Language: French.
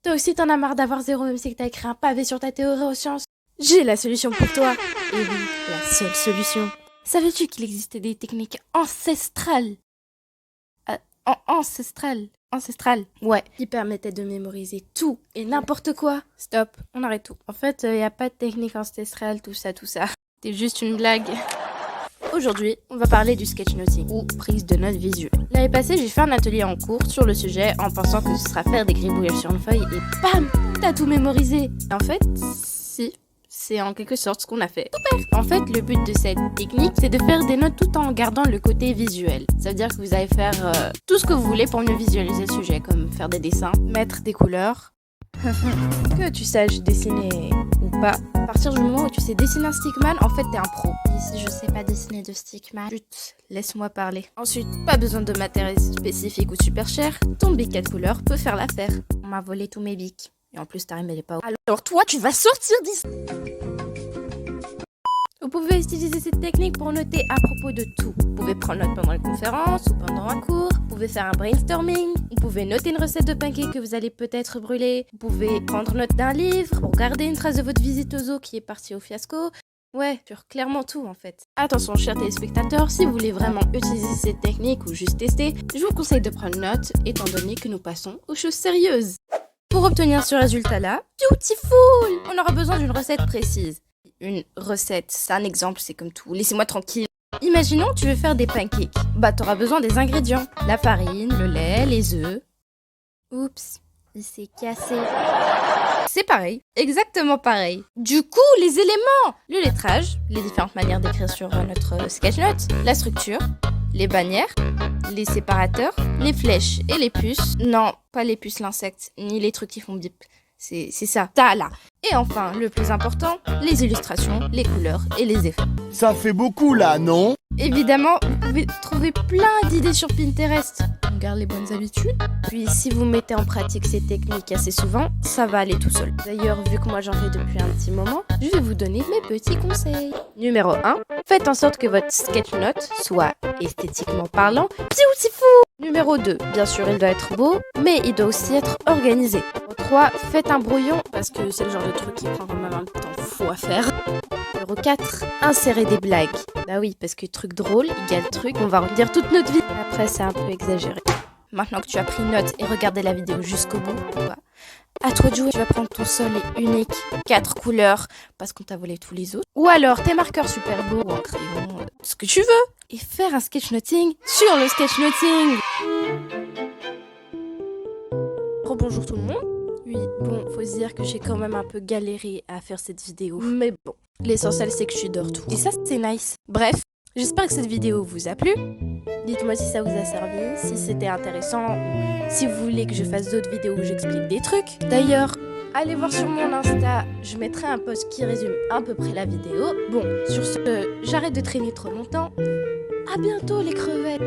Toi aussi t'en as marre d'avoir zéro même si que t'as écrit un pavé sur ta théorie aux sciences? J'ai la solution pour toi. Et oui, la seule solution. Savais-tu qu'il existait des techniques ancestrales ancestrales, ouais, qui permettaient de mémoriser tout et n'importe quoi? Stop, on arrête tout. En fait, y a pas de technique ancestrale, tout ça. C'était juste une blague. Aujourd'hui, on va parler du sketchnoting, ou prise de notes visuelle. L'année passée, j'ai fait un atelier en cours sur le sujet en pensant que ce sera faire des gribouillages sur une feuille et bam, t'as tout mémorisé. En fait, si, c'est en quelque sorte ce qu'on a fait. Super. En fait, le but de cette technique, c'est de faire des notes tout en gardant le côté visuel. Ça veut dire que vous allez faire tout ce que vous voulez pour mieux visualiser le sujet, comme faire des dessins, mettre des couleurs. Que tu saches dessiner ou pas, à partir du moment où tu sais dessiner un stickman, en fait t'es un pro. Et si je sais pas dessiner de stickman, chut, laisse-moi parler. Ensuite, pas besoin de matériel spécifique ou super cher, ton bic 4 couleurs peut faire l'affaire. On m'a volé tous mes bics. Et en plus, ta rime elle est pas... Alors toi, tu vas sortir d'ici. Vous pouvez utiliser cette technique pour noter à propos de tout. Vous pouvez prendre note pendant une conférence ou pendant un cours. Vous pouvez faire un brainstorming. Vous pouvez noter une recette de pancakes que vous allez peut-être brûler. Vous pouvez prendre note d'un livre pour garder une trace de votre visite au zoo qui est partie au fiasco. Ouais, sur clairement tout en fait. Attention chers téléspectateurs, si vous voulez vraiment utiliser cette technique ou juste tester, je vous conseille de prendre note étant donné que nous passons aux choses sérieuses. Pour obtenir ce résultat-là, beautiful, on aura besoin d'une recette précise. Une recette, c'est un exemple, c'est comme tout. Laissez-moi tranquille. Imaginons tu veux faire des pancakes. Bah t'auras besoin des ingrédients. La farine, le lait, les œufs. Oups, il s'est cassé. C'est pareil, exactement pareil. Du coup, les éléments, le lettrage, les différentes manières d'écrire sur notre sketchnote, la structure, les bannières, les séparateurs, les flèches et les puces. Non, pas les puces l'insecte, ni les trucs qui font bip. C'est ça, t'as là. Et enfin, le plus important, les illustrations, les couleurs et les effets. Ça fait beaucoup là, non? Évidemment, vous pouvez trouver plein d'idées sur Pinterest. On garde les bonnes habitudes. Puis si vous mettez en pratique ces techniques assez souvent, ça va aller tout seul. D'ailleurs, vu que moi j'en fais depuis un petit moment, je vais vous donner mes petits conseils. Numéro 1, faites en sorte que votre sketchnote soit esthétiquement parlant beautiful. Numéro 2, bien sûr il doit être beau, mais il doit aussi être organisé. Numéro 3, faites un brouillon, parce que c'est le genre de truc qui prend vraiment un temps fou à faire. Numéro 4, insérez des blagues. Bah oui, parce que truc drôle égale truc, on va redire toute notre vie. Après, c'est un peu exagéré. Maintenant que tu as pris note et regardé la vidéo jusqu'au bout, bah, à toi de jouer. Tu vas prendre ton seul et unique 4 couleurs, parce qu'on t'a volé tous les autres. Ou alors tes marqueurs super beaux, ou un crayon, ce que tu veux. Et faire un sketchnoting sur le sketchnoting. Rebonjour tout le monde. Oui, bon, faut se dire que j'ai quand même un peu galéré à faire cette vidéo. Mais bon, l'essentiel c'est que je suis de retour. Et ça, c'est nice. Bref, j'espère que cette vidéo vous a plu. Dites-moi si ça vous a servi, si c'était intéressant, si vous voulez que je fasse d'autres vidéos où j'explique des trucs. D'ailleurs, allez voir sur mon Insta, je mettrai un post qui résume à peu près la vidéo. Bon, sur ce, j'arrête de traîner trop longtemps. À bientôt les crevettes.